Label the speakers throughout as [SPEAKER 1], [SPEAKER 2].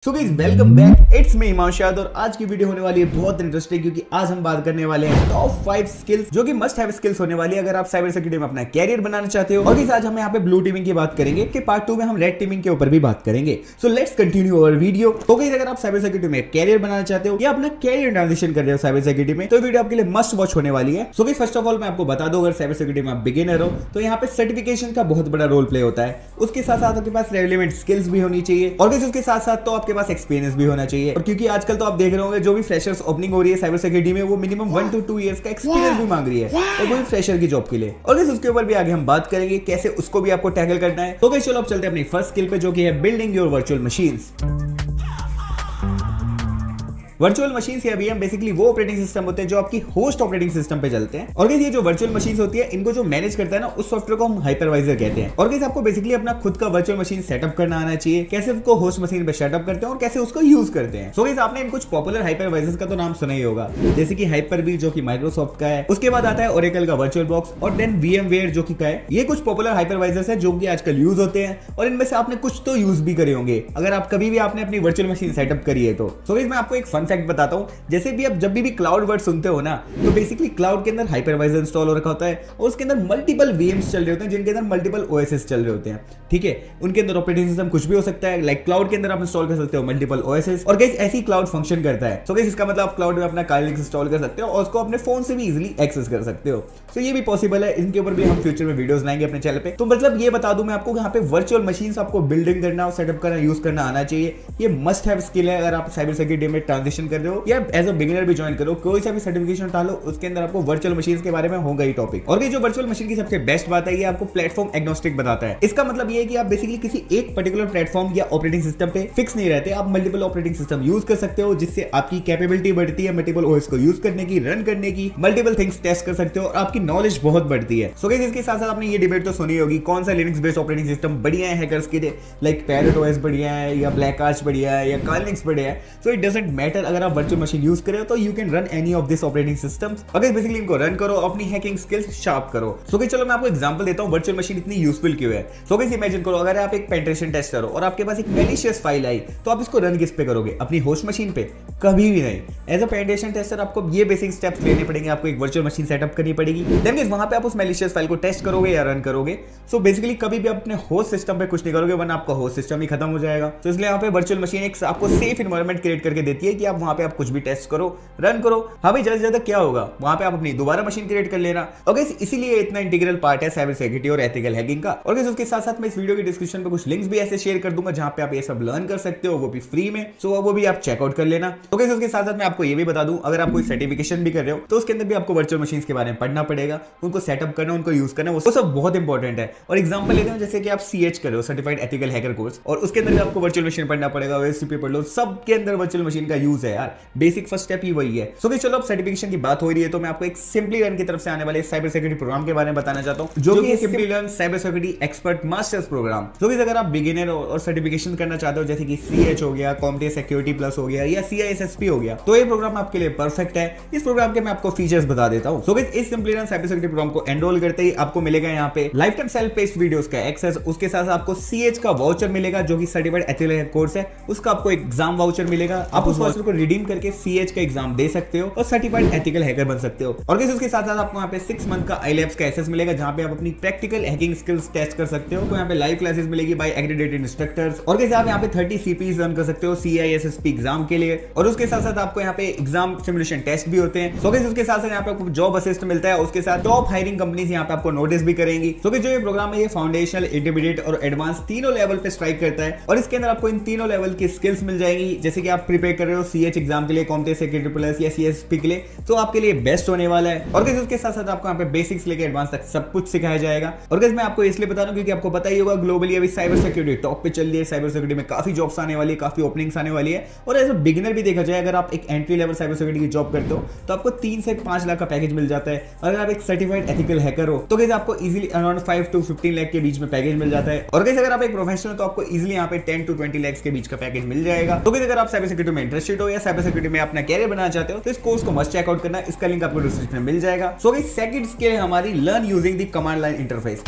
[SPEAKER 1] So guys welcome back, it's me Imanshad. और आज की वीडियो होने वाली है बहुत इंटरेस्टिंग, क्योंकि आज हम बात करने वाले हैं टॉप 5 स्किल्स जो कि मस्ट हैव स्किल्स होने वाली है अगर आप साइबर सिक्योरिटी में अपना कैरियर बनाना चाहते हो। और गाइस आज हम यहाँ पे ब्लू टीमिंग की बात करेंगे, कि पार्ट 2 में हम रेड टीमिंग के ऊपर भी बात करेंगे। So let's continue our video. तो गाइस अगर आप साइबर सिक्योरिटी में कैरियर बनाना चाहते हो या अपना कैरियर ट्रांजिशन कर रहे हो साइबर सिक्योरिटी में, तो वीडियो आपके लिए मस्ट वॉच होने वाली है। So guys first of all मैं आपको बता दूं, अगर साइबर सिक्योरिटी में आप बिगिनर हो तो यहाँ पे सर्टिफिकेशन का बहुत बड़ा रोल प्ले होता है। उसके साथ साथ आपके पास रेलेवेंट स्किल्स भी होनी चाहिए, और गाइस उसके साथ साथ तो आपके पास एक्सपीरियंस भी होना चाहिए। और क्योंकि आजकल तो आप देख रहे होंगे जो भी फ्रेशर्स ओपनिंग हो रही है साइबर सिक्योरिटी में, वो मिनिमम 1 to 2 इयर्स का एक्सपीरियंस भी मांग रही है, और वो भी फ्रेशर की जॉब के लिए। और उसके ऊपर भी आगे हम बात करेंगे कैसे उसको भी आपको टैकल करना है। तो चलो अब चलते हैं अपनी फर्स्ट स्किल पे, जो कि है building your virtual machines. Virtual machines या वीएम बेसिकली वो ऑपरेटिंग सिस्टम होते हैं जो आपकी होस्ट ऑपरेटिंग सिस्टम पे चलते हैं। और ये जो वर्चुअल मशीन्स होती है, इनको जो मैनेज करता है ना, उस सॉफ्टवेयर को हम हाइपरवाइजर कहते हैं। और आपको बेसिकली अपना खुद का वर्चुअल मशीन सेटअप करना आना चाहिए, कैसे उसको होस्ट मशीन पे सेटअप करते हैं और कैसे उसको यूज करते हैं। सो आपने इन कुछ पॉपुलर हाइपरवाइजर्स का तो नाम सुना ही होगा, जैसे कि हाइपर-वी जो कि माइक्रोसॉफ्ट का है, उसके बाद आता है ओरेकल का वर्चुअल बॉक्स, और देन VMware जो कि का है। ये कुछ पॉपुलर हाइपरवाइजर्स है जो कि आजकल यूज होते हैं, और इनमें से आपने कुछ तो यूज भी करे होंगे अगर आप कभी भी आपने अपनी वर्चुअल मशीन सेटअप करी है तो। मैं आपको एक फन फैक्ट बताता हूं, जैसे भी आप जब भी क्लाउड वर्ड सुनते हो ना, तो बेसिकली क्लाउड के अंदर हाइपरवाइजर इंस्टॉल हो रखा होता है, और उसके अंदर मल्टीपल VMs चल रहे होते हैं, जिनके अंदर मल्टीपल OSs चल रहे होते हैं। ठीक है, उनके अंदर ऑपरेटिंग सिस्टम कुछ भी हो सकता है। लाइक क्लाउड के अंदर आप इंस्टॉल कर सकते हो मल्टीपल OSs, और गाइस ऐसी क्लाउड फंक्शन करता है। सो गाइस इसका मतलब आप क्लाउड में अपना Kylix इंस्टॉल कर सकते हो और उसको अपने फोन से भी इजीली एक्सेस कर सकते हो। सो ये भी पॉसिबल है, इनके ऊपर भी हम फ्यूचर में वीडियोस लाएंगे अपने चैनल पे। तो मतलब ये बता दूं मैं आपको, यहाँ पे वर्चुअल मशीन्स आपको बिल्डिंग करना और सेटअप करना, यूज करना आना चाहिए। ये मस्ट हैव स्किल है अगर आप साइबर सिक्योरिटी में ट्रांजिशन कर रहे हो या एज अ बिगिनर भी ज्वाइन करो, कोई सा भी सर्टिफिकेशन उठा लो, उसके अंदर आपको वर्चुअल मशीन्स के बारे में होगा ही टॉपिक। और ये जो वर्चुअल मशीन की सबसे बेस्ट बात है, ये आपको प्लेटफॉर्म एग्नोस्टिक बताता है। इसका मतलब ये है कि आप बेसिकली किसी एक पर्टिकुलर प्लेटफॉर्म या ऑपरेटिंग सिस्टम पे फिक्स नहीं रहते, आप मल्टीपल ऑपरेटिंग सिस्टम यूज कर सकते हो, जिससे आपकी कैपेबिलिटी बढ़ती है मल्टीपल OS को यूज करने की, रन करने की, मल्टीपल थिंग्स टेस्ट कर सकते हो, और आपकी नॉलेज बहुत बढ़ती है। सो गाइस इसके साथ साथ आपने ये डिबेट तो सुनी होगी, कौन सा लिनक्स बेस्ड ऑपरेटिंग सिस्टम बढ़िया है हैकर्स के लिए, लाइक पैरेट OS बढ़िया है या ब्लैक आर्च बढ़िया है या Kylix बढ़िया है। सो इट डजंट मैटर, अगर आप वर्चुअल मशीन यूज कर रहे हो तो you can run any of this operating systems. अगर बेसिकली इनको रन करो, अपनी हैकिंग स्किल्स शार्प करो। सो गाइस चलो मैं आपको एग्जांपल देता हूं वर्चुअल मशीन इतनी यूजफुल क्यों है। सो गाइस इमेजिन करो, अगर आप एक पेनिट्रेशन टेस्टर हो और आपके पास एक मैलिशियस फाइल आई, तो आप इसको रन किस पे करोगे? अपनी होस्ट मशीन पे? कभी भी नहीं। एज अ पेनिट्रेशन टेस्टर आपको ये बेसिक स्टेप्स लेने पड़ेंगे, आपको एक वर्चुअल मशीन सेटअप करनी पड़ेगी, देन गाइस वहां पे आप उस मैलिशियस फाइल को टेस्ट करोगे या रन करोगे। सो बेसिकली कभी भी अपने होस्ट सिस्टम पे कुछ नहीं करोगे, वरना आपका होस्ट सिस्टम ही खत्म हो जाएगा। तो इसलिए यहाँ पे वर्चुअल मशीन एक आपको सेफ एनवायरनमेंट क्रिएट करके देती है कि आप वहां पे आप कुछ भी टेस्ट करो, रन करो। हाँ भाई, ज्यादा से ज्यादा क्या होगा, वहां पे आप अपनी दोबारा मशीन क्रिएट कर लेना। और गाइस इसीलिए इतना इंटीग्रल पार्ट है साइबर सिक्योरिटी और एथिकल हैकिंग का। और गाइस उसके साथ साथ मैं इस वीडियो की डिस्क्रिप्शन पे कुछ लिंक्स भी ऐसे शेयर कर दूंगा जहां पे आप ये सब लर्न कर सकते हो, वो भी फ्री में। सो वो भी आप चेकआउट कर लेना। तो गाइस उसके साथ साथ मैं आपको ये भी बता दूं, अगर आप कोई सर्टिफिकेशन भी कर रहे हो तो उसके अंदर भी आपको वर्चुअल मशीन्स के बारे में पढ़ना पड़ेगा, उनको सेटअप करना, उनको यूज करना, वो सब बहुत इंपॉर्टेंट है। और एग्जांपल लेते हैं, जैसे कि आप CH कर रहे हो, सर्टिफाइड एथिकल हैकर कोर्स, और उसके अंदर भी आपको वर्चुअल मशीन पढ़ना पड़ेगा, OSCP पढ़ लो, सबके अंदर वर्चुअल मशीन का यूज है यार। बेसिक फर्स्ट स्टेप ही वही है। सो गाइस चलो अब सर्टिफिकेशन की बात हो रही है, तो मैं आपको एक सिंपली लर्न की तरफ से आने वाले साइबर सिक्योरिटी प्रोग्राम के बारे में बताना चाहता हूं, जो कि simply learn cyber security expert masters program. तो गाइस अगर आप बिगिनर हो और सर्टिफिकेशन करना चाहते हो, जैसे कि CH हो गया, CompTIA सिक्योरिटी प्लस हो गया, या CISSP हो गया, तो ये प्रोग्राम आपके लिए परफेक्ट है। इस प्रोग्राम के मैं आपको फीचर्स बता देता हूं। सो गाइस इस simply learn cyber security program को एनरोल करते ही आपको मिलेगा यहाँ पे life time self paced videos का एक्सेस, उसके साथ आपको CH का वाउचर मिलेगा, जो कि सर्टिफाइड एथिकल हैकर कोर्स है, उसका आपको एग्जाम वाउचर मिलेगा। आप उस वाउचर को रिडीम करके CH का एग्जाम दे सकते हो और सर्टिफाइड एथिकल हैकर बन सकते हो। और गाइस उसके साथ साथ आपको यहाँ पे 6 मंथ का iLabs का एक्सेस मिलेगा, जहां पे आप अपनी प्रैक्टिकल हैकिंग स्किल्स टेस्ट कर सकते हो। तो यहाँ पे लाइव क्लासेस मिलेगी बाय एक्रेडिटेड इंस्ट्रक्टर्स। और गाइस आप यहाँ पे 30 CPs रन कर सकते हो CISSP एग्जाम के लिए, और उसके साथ साथ आपको यहाँ पे एग्जाम सिमुलेशन टेस्ट भी होते हैं। सो गाइस उसके साथ साथ यहाँ पे आपको जॉब असिस्ट मिलता है, उसके साथ टॉप हायरिंग कंपनीज यहाँ पे आपको नोटिस भी करेंगी। सो गाइस जो ये प्रोग्राम है, ये फाउंडेशनल, इंटरमीडिएट और एडवांस तीनों लेवल पे स्ट्राइक करता है, और इसके अंदर आपको इन तीनों लेवल की स्किल्स मिल जाएंगी। जैसे कि आप प्रिपेयर कर रहे हो CH एग्जाम के लिए, CompTIA सिक्योरिटी प्लस या CSP के लिए, तो आपके लिए बेस्ट होने वाला है। और गाइस उसके साथ साथ आपको यहाँ पे बेसिक्स लेके एडवांस तक सब कुछ सिखाया जाएगा। और गाइस मैं आपको इसलिए बता रहा हूं क्योंकि आपको पता ही होगा, ग्लोबली अभी साइबर सिक्योरिटी टॉप पे चल रही है, साइबर सिक्योरिटी में काफी जॉब्स आने वाली है, काफी ओपनिंग्स आने वाली है। और एज अ बिगिनर भी देखा जाए, अगर आप एक एंट्री लेवल साइबर सिक्योरिटी की जॉब करते हो, तो आपको 3 से 5 लाख का पैकेज मिल जाता है। अगर आप एक सर्टिफाइड एथिकल हैकर हो, तो गाइस आपको इजीली अराउंड 5 to 15 लाख के बीच में पैकेज मिल जाता है। और गाइस अगर आप एक प्रोफेशनल, तो आपको इजीली यहाँ पे 10 to 20 लाख के बीच का पैकेज मिल जाएगा। तो गाइस अगर आप साइबर सिक्योरिटी में इंटरेस्टेड हो या साइबर सिक्योरिटी में अपना कैरियर बनाना चाहते हो, तो इस कोर्स को मस्ट चेकआउट करना, इसका लिंक आपको डिस्क्रिप्शन में मिल जाएगा। सो गाइस सेकंड स्किल है हमारी learn using the command line interface.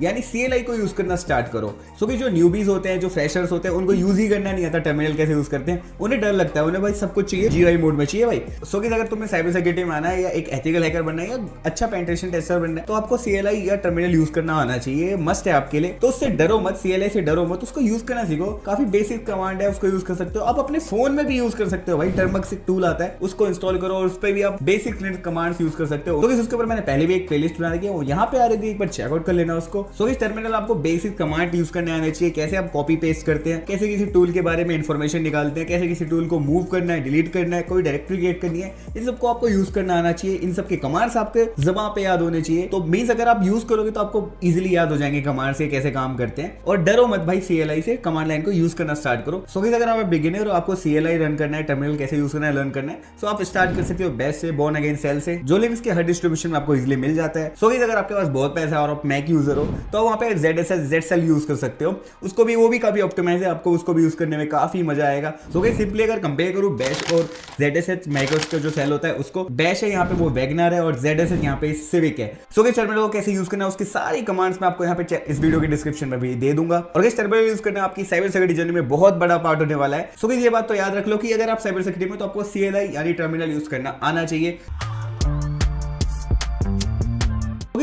[SPEAKER 1] यानी CLI को यूज करना स्टार्ट करो। सो कि जो न्यूबीज होते हैं, जो फ्रेशर्स होते हैं, उनको यूज ही करना नहीं आता, टर्मिनल कैसे यूज करते हैं, उन्हें डर लगता है, उन्हें भाई सब कुछ चाहिए GUI मोड में चाहिए भाई। सो कि अगर तुम्हें साइबर सिक्योरिटी में आना है या एक एथिकल हैकर बनना है या अच्छा पेनिट्रेशन टेस्टर बनना है, तो आपको CLI या टर्मिनल यूज करना आना चाहिए, मस्ट है आपके लिए। तो उससे डरो मत, CLI से डरो मत, उसको यूज करना सीखो। काफी बेसिक कमांड है, उसको यूज कर सकते हो। आप अपने फोन में भी यूज कर सकते हो भाई, टर्मक्स एक टूल आता है, उसको इंस्टॉल करो और उस पर भी आप बेसिक कमांड्स यूज कर सकते हो। तो उसके ऊपर मैंने पहले भी एक प्लेलिस्ट बना रखी है, वो यहाँ पे आ रही थी, एक बार चेकआउट कर लेना उसको। सो इस टर्मिनल आपको बेसिक कमांड यूज करने आने चाहिए, कैसे आप कॉपी पेस्ट करते हैं, कैसे किसी टूल के बारे में इंफॉर्मेशन निकालते हैं, कैसे किसी टूल को मूव करना है, डिलीट करना है, कोई डायरेक्टरी क्रिएट करनी है, इन सबको आपको यूज करना आना चाहिए। इन सबके कमांड्स आपके ज़बान पे याद होने चाहिए। तो मींस अगर आप यूज करोगे तो आपको इजीली याद हो जाएंगे कमांड से कैसे काम करते हैं। और डरो मत भाई, CLI से कमांड लाइन को यूज करना स्टार्ट करो। सो अगर आप बिगिनर हो, आपको CLI रन करना है, टर्मिनल कैसे यूज करना है लर्न करना है, सो आप स्टार्ट कर सकते हो बेस्ट से, बोर्न अगेन सेल से, जो लिंक्स के हर डिस्ट्रीब्यूशन में आपको इजीली मिल जाता है। सो अगर आपके पास बहुत पैसा है और आप मैक यूजर हो, तो वहां पे ZSL यूज कर सकते हो। उसको भी, वो भी काफी ऑप्टिमाइज है, आपको उसको भी यूज करने में काफी मजा आएगा। सो सिंपली अगर कंपेयर करूं बैश और ZSH मैक्रोस का जो सेल होता है उसको, बैश है यहाँ पे वो वैगनर है और ZSH यहाँ पे सिविक है। सो टर्मिनल को कैसे यूज करना है उसकी सारी कमांड्स मैं आपको यहाँ पे इस वीडियो के डिस्क्रिप्शन में भी दे दूंगा। और इस टर्मिनल यूज करना आपकी साइबर सिक्योरिटी जर्नी में बहुत बड़ा पार्ट होने वाला है। सो ये बात तो याद रख लो कि अगर आप साइबर सिक्योरिटी में, तो आपको CLI यानी टर्मिनल यूज करना आना चाहिए।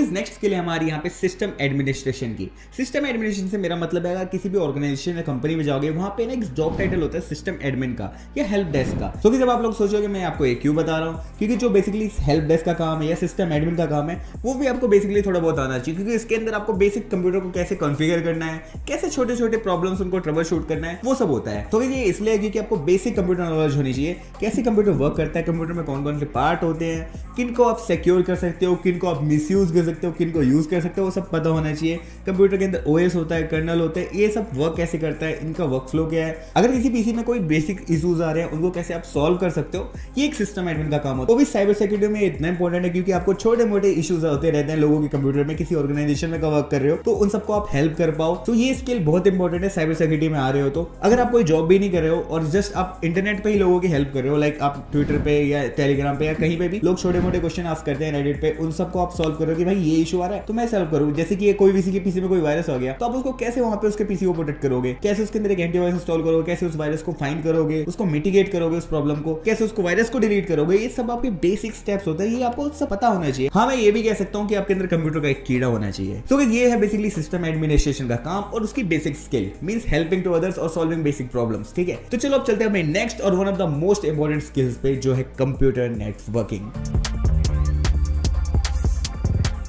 [SPEAKER 1] नेक्स्ट के लिए हमारी यहाँ पे सिस्टम एडमिनिस्ट्रेशन की। सिस्टम एडमिनिस्ट्रेशन से मेरा मतलब है, अगर किसी भी ऑर्गेनाइजेशन या कंपनी में जाओगे, वहां पे ना एक जॉब टाइटल होता है सिस्टम एडमिन का या हेल्प डेस्क का। तो जब आप लोग सोचोगे मैं आपको ये क्यों बता रहा हूँ, क्योंकि जो बेसिकली हेल्प डेस्क का काम है या सिस्टम एडमिन का काम है, वो भी आपको बेसिकली थोड़ा बहुत आना चाहिए, क्योंकि इसके अंदर आपको बेसिक कंप्यूटर को कैसे कॉन्फ़िगर करना है, कैसे छोटे छोटे प्रॉब्लम्स उनको ट्रबल शूट करना है, वो सब होता है। तो ये इसलिए क्योंकि आपको बेसिक कंप्यूटर नॉलेज होनी चाहिए, कैसे कंप्यूटर वर्क करता है, कंप्यूटर में कौन कौन से पार्ट होते हैं, किनको आप सिक्योर कर सकते हो, किनको आप मिसयूज कर सकते हो, किनको यूज कर सकते हो, वो सब पता होना चाहिए। कंप्यूटर के अंदर OS होता है, कर्नल होते हैं, ये सब वर्क कैसे करता है, इनका वर्क फ्लो क्या है, अगर किसी पीसी में कोई बेसिक इश्यूज आ रहे हैं उनको कैसे आप सॉल्व कर सकते हो, ये एक सिस्टम एडमिन का काम होता है। वो भी साइबर सिक्योरिटी में इतना इंपॉर्टेंट है, क्योंकि आपको छोटे मोटे इश्यूज होते रहते हैं लोगों के कंप्यूटर में, किसी ऑर्गेनाइजेशन में वर्क कर रहे हो तो उन सबको आप हेल्प कर पाओ। तो ये स्किल बहुत इंपॉर्टेंट है साइबर सिक्योरिटी में आ रहे हो तो। अगर आप कोई जॉब भी नहीं कर रहे हो और जस्ट आप इंटरनेट पे ही लोगों की हेल्प कर रहे हो, लाइक आप ट्विटर पे या टेलीग्राम पे या कहीं पे भी लोग छोटे मोटे क्वेश्चन आस्क करते हैं रेडिट पे, उन सबको आप सॉल्व करो कि भाई ये इशू आ रहा है तो मैं सॉल्व करूँ। जैसे कि कोई किसी के पीसी में कोई वायरस हो गया, तो आप उसको कैसे वहां पे उसके पीसी को प्रोटेक्ट करोगे, कैसे उसके अंदर एक एंटीवायरस इंस्टॉल करोगे, कैसे उस वायरस को फाइंड करोगे, उसको मिटिगेट करोगे उस प्रॉब्लम को, कैसे उसको वायरस को डिलीट करोगे, ये सब आपके बेसिक स्टेप्स होते हैं, ये आपको सब पता होना चाहिए। हाँ, मैं ये भी कह सकता हूँ कि आपके अंदर कंप्यूटर का एक कीड़ा होना चाहिए। तो ये है बेसिकली सिस्टम एडमिनिस्ट्रेशन का काम और उसकी basic skill means helping to others और सॉल्विंग बेसिक प्रॉब्लम्स। ठीक है, तो चलो अब चलते हैं अपने नेक्स्ट और one of the most important skills पे, जो है कंप्यूटर नेटवर्किंग।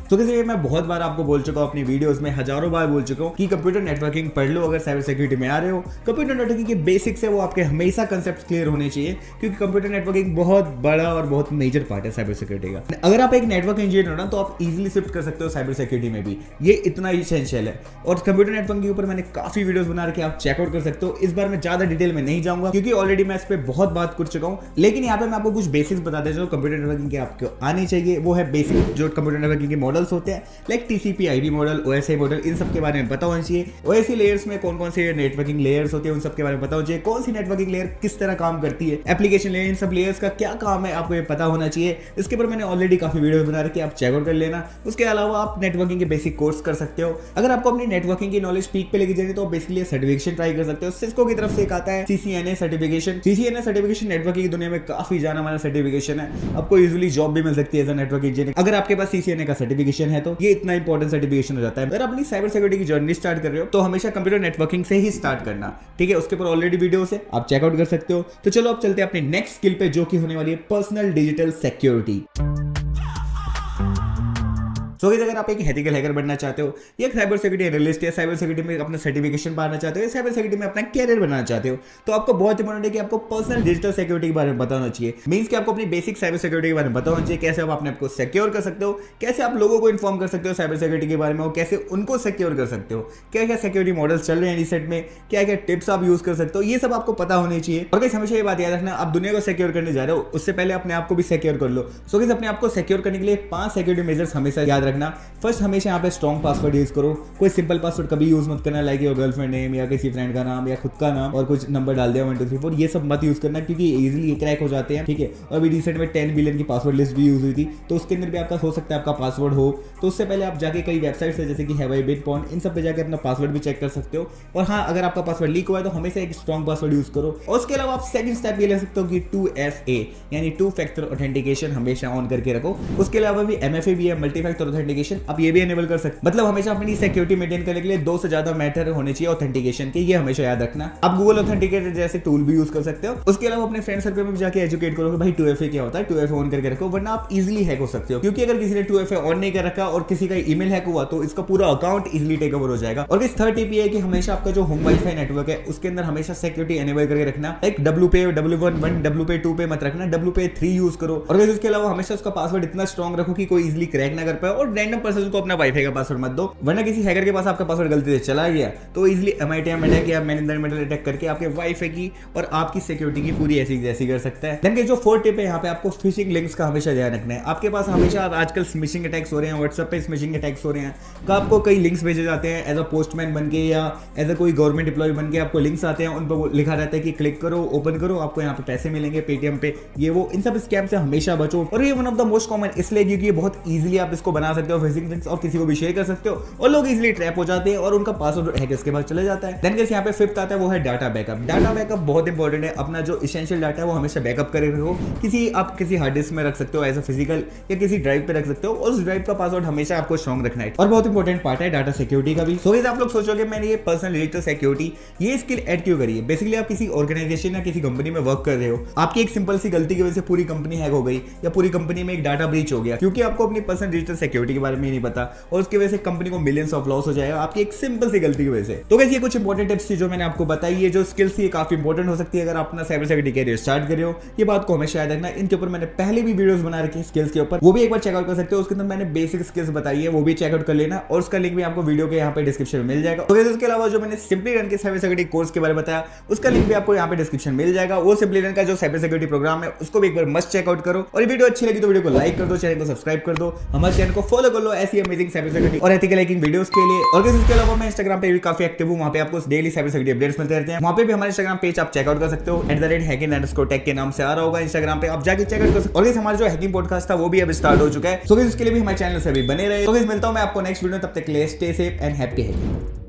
[SPEAKER 1] तो जैसे मैं बहुत बार आपको बोल चुका हूँ अपनी वीडियोस में, हजारों बार बोल चुका हूँ कि कंप्यूटर नेटवर्किंग पढ़ लो अगर साइबर सिक्योरिटी में आ रहे हो। कंप्यूटर नेटवर्किंग के बेसिक्स है वो आपके हमेशा कंसेप्ट क्लियर होने चाहिए, क्योंकि कंप्यूटर नेटवर्किंग बहुत बड़ा और बहुत मेजर पार्ट है साइबर सिक्योरिटी का। अगर आप एक नेटवर्क इंजीनियर हो ना, तो आप इजिली शिफ्ट कर सकते हो साइबर सिक्योरिटी में भी, ये इतना इसेंशियल है। और कंप्यूटर नेटवर्किंग के ऊपर मैंने काफी वीडियोस बना रखे, आप चेकआउट कर सकते हो। इस बार मैं ज्यादा डिटेल में नहीं जाऊंगा, क्योंकि ऑलरेडी मैं इस पर बहुत बात कर चुका हूँ, लेकिन यहाँ पे मैं आपको कुछ बेसिक्स बता देता हूँ कंप्यूटर नेटवर्किंग के आपको आनी चाहिए। वो है बेसिक जो कंप्यूटर नेटवर्किंग के मॉडल्स होते हैं, TCP/IP मॉडल, OSI मॉडल, इन सब के बारे में पता होना चाहिए। OSI लेयर्स में कौन कौन से नेटवर्किंग लेयर्स होते हैं उन सब के बारे में पता होना चाहिए। कौन सी नेटवर्किंग लेयर किस तरह काम करती है, एप्लीकेशन लेयर, इन सब लेयर्स का क्या काम है आपको ये पता होना चाहिए। इसके ऊपर मैंने ऑलरेडी काफी वीडियो बना रखी है, आप चेकआउट कर लेना। उसके अलावा आप नेटवर्किंग के बेसिक कोर्स कर सकते हो। अगर आपको अपनी नेटवर्किंग की नॉलेज पीक पे लेके जानी तो बेसिकली सर्टिफिकेशन ट्राई कर सकते हो। सिस्को की तरफ से एक आता है CCNA certification. CCNA certification networking की दुनिया में काफी जाना माना सर्टिफिकेशन है, आपको यूजुअली जॉब भी मिल सकती है एज अ नेटवर्क इंजीनियर अगर आपके पास CCNA का सर्टिफिकेशन है। तो ये इतना इंपॉर्टेंट सर्टिफिकेशन हो जाता है। अगर अपनी साइबर सिक्योरिटी की जर्नी स्टार्ट कर रहे हो तो हमेशा कंप्यूटर नेटवर्किंग से ही स्टार्ट करना, ठीक है। उसके ऊपर ऑलरेडी वीडियोस है, आप चेकआउट कर सकते हो। तो चलो अब चलते हैं अपनी नेक्स्ट स्किल पे, जो कि होने वाली है पर्सनल डिजिटल सिक्योरिटी। सो अगर आप एक एथिकल हैकर बनना चाहते हो या साइबर सिक्योरिटी एनालिस्ट या साइबर सिक्योरिटी में अपना सर्टिफिकेशन पाना चाहते हो या साइबर सिक्योरिटी में अपना कैरियर बनाना चाहते हो, तो आपको बहुत इंपॉर्टेंट है कि आपको पर्सनल डिजिटल सिक्योरिटी के बारे में पता होना चाहिए। मींस कि आपको अपनी बेसिक साइबर सिक्योरिटी के बारे में पता होना चाहिए, कैसे आप अपने आप को सिक्योर कर सकते हो, कैसे आप लोगों को इन्फॉर्म कर सकते हो साइबर सिक्योरिटी के बारे में, और कैसे उनको सिक्योर कर सकते हो, क्या क्या सिक्योरिटी मॉडल्स चल रहे हैं रिसेंट में, क्या क्या टिप्स आप यूज कर सकते हो, ये सब आपको पता होनी चाहिए। और गाइस हमेशा ये बात याद रखना, आप दुनिया को सिक्योर करने जा रहे हो उससे पहले अपने आप को भी सिक्योर कर लो। सो गाइस अपने आप को सिक्योर करने के लिए 5 सिक्योरिटी मेजर्स हमेशा याद रखना, फर्स्ट हमेशा यहाँ पे स्ट्रॉन्ग पासवर्ड यूज करो। कोई सिंपल पासवर्ड कभी यूज मत करना, लाइक योर गर्लफ्रेंड नेम या किसी फ्रेंड का नाम या खुद का नाम और कुछ नंबर डाल दिया 1 2 3 4, ये सब मत यूज करना क्योंकि इजीली क्रैक हो जाते हैं, ठीक है। और अभी रिसेंट में 10 बिलियन की पासवर्ड लिस्ट भी यूज हुई थी, तो उसके अंदर भी आपका हो सकता है आपका पासवर्ड हो। तो उससे पहले आप जाके कई वेबसाइट्स है जैसे कि हैवाई बिटकॉइन, इन सब पे जाकर अपना पासवर्ड भी चेक कर सकते हो। और हाँ, अगर आपका पासवर्ड लीक हुआ है तो हमेशा एक स्ट्रॉन्ग पासवर्ड यूज करो। और उसके अलावा आप सेकंड स्टेप ये ले सकते हो कि 2FA यानी 2 फैक्टर ऑथेंटिकेशन हमेशा ऑन करके रखो। उसके अलावा भी MFA भी है, मल्टी फैक्टर ऑथेंटिकेशन, आप ये भी एनेबल कर सकते, मतलब हमेशा अपनी सिक्योरिटी मेंटेन करने के लिए 2 से ज्यादा मैटर होने चाहिए ऑथेंटिकेशन के, ये हमेशा याद रखना। आप गूगल ऑथेंटिकेटर जैसे टूल भी यूज कर सकते हो। उसके अलावा अपने फ्रेंड सर्कल में भी जाके एजुकेट करो कि भाई 2FA क्या होता है, 2FA ऑन करके रखो, वरना आप इजीली हैक हो सकते हो। क्योंकि अगर किसी ने 2FA ऑन नहीं कर रखा और किसी का ईमेल हैक हुआ तो इसका पूरा अकाउंट इजीली टेक ओवर हो जाएगा। और इस थर्ड टिप ये है कि हमेशा आपका जो होम वाईफाई नेटवर्क है उसके अंदर हमेशा सिक्योरिटी एनेबल करके रखना। एक WPA W11 WPA 2 पे मत रखना, WPA 3 यूज करो। और उसके अलावा हमेशा उसका पासवर्ड इतना स्ट्रॉन्ग रखो कि कोई इजीली क्रैक ना कर पाए। और रैंडम पर्सन को अपना वाईफाई का पासवर्ड मत दो, वरना किसी हैकर के पास आपका पासवर्ड गलती से चला गया तो इजीली MITM अटैक या man in the middle attack करके आपके वाईफाई की और आपकी सिक्योरिटी की पूरी ऐसी जैसी कर सकता है। देन जो फोर्थ टिप है, यहाँ पे आपको फिशिंग लिंक्स का हमेशा ध्यान रखना है। आपके पास हमेशा आजकल स्मिशिंग अटैक्स हो रहे हैं, व्हाट्सएप पे स्मिशिंग अटैक्स हो रहे हैं, तो आपको कई लिंक्स भेजे जाते हैं एज अ पोस्टमैन बन के या एज अ कोई गवर्नमेंट एम्प्लॉय बन के, आपको लिंक्स आते हैं, उन पर लिखा रहता है कि क्लिक करो, ओपन करो, आपको यहाँ पे पैसे मिलेंगे पेटीएम पे, ये वो, इन सब स्कैम से हमेशा बचो। और ये one of the most common इसलिए क्योंकि ये बहुत इजीली आप इसको बना सकते हो फिशिंग लिंक्स और किसी को भी शेयर कर सकते हो और लोग इजीली ट्रैप हो जाते हैं और उनका पासवर्ड हैकर्स के पास चले जाता है। देन गाइस यहाँ पे फिफ्थ आता है वो है डाटा बैकअप। डाटा बैकअप बहुत इंपॉर्टेंट है, अपना जो एसेंशियल डाटा है वो हमेशा बैकअप करके रखो। आप किसी हार्ड डिस्क में रख सकते हो एज अ फिजिकल या किसी ड्राइव पे रख सकते हो और उस ड्राइव का पासवर्ड हमेशा आपको स्ट्रॉन्ग रखना है। और बहुत इंपॉर्टेंट पार्ट है डाटा सिक्योरिटी का भी। सो गाइस आप लोग सोचोगे मैंने ये पर्सनल डिजिटल सिक्योरिटी ये स्किल ऐड क्यों करी है। बेसिकली आप किसी ऑर्गेनाइजेशन या किसी कंपनी में वर्क कर रहे हो, आपकी एक सिंपल सी गलती की वजह से पूरी कंपनी हैक हो गई या पूरी कंपनी में एक डाटा ब्रीच हो गया क्योंकि आपको अपनी पर्सनल डिजिटल सिक्योरिटी के बारे में नहीं पता और उसकी वजह से कंपनी को मिलियंस ऑफ लॉस हो जाएगा आपकी एक सिंपल सी गलती की वजह से। तो गाइस ये कुछ इंपॉर्टेंट टिप्स थी जो मैंने आपको बताई, ये जो स्किल्स थी काफी इंपॉर्टेंट हो सकती है अगर आप अपना साइबर सिक्योरिटी कैरियर स्टार्ट कर रहे हो। ये बात को हमेशा याद रखना। इनके ऊपर मैंने पहले भी वीडियोस बना रखी है स्किल्स के ऊपर, वो भी एक बार चेकआउट कर सकते हो। उसके अंदर मैंने बेसिक स्किल्स बताई है, वो भी चेकआउट कर लेना और उसका लिंक भी आपको वीडियो के यहाँ पे डिस्क्रिप्शन में मिल जाएगा। तो गाइस उसके अलावा जो मैंने सिंपली रन के साइबर सिक्योरिटी कोर्स के बारे में बताया उसका लिंक भी आपको यहाँ पे डिस्क्रिप्शन मिल जाएगा। वो सिंपली रन का जो साइबर सिक्योरिटी प्रोग्राम है उसको भी एक बार मस्ट चेकआउट करो। और ये वीडियो अच्छी लगी तो वीडियो को लाइक कर दो, चैनल को सब्सक्राइब कर दो, हमारे चैनल को फॉलो कर लो ऐसी अमेजिंग साइबर सिक्योरिटी और एथिकल हैकिंग वीडियोस के लिए। और इसके अलावा मैं इंस्टाग्राम पे भी काफी एक्टिव हूँ, वहाँ पे आपको डेली साइबर सिक्योरिटी अपडेट्स मिलते रहते हैं। वहाँ पे भी हमारे इंस्टाग्राम पेज आप चेकआउट कर सकते हो @hacking_tech के नाम से आ रहा होगा इंस्टाग्राम पे, आप जाके चेकआउट कर सकते हो। और हमारा जो हैकिंग पॉडकास्ट था वो भी अब स्टार्ट हो चुका है, तो इसके लिए भी हमारे चैनल से भी बने रहे। तो मिलता हूँ मैं आपको नेक्स्ट वीडियो, तब तक के लिए stay safe and happy hacking.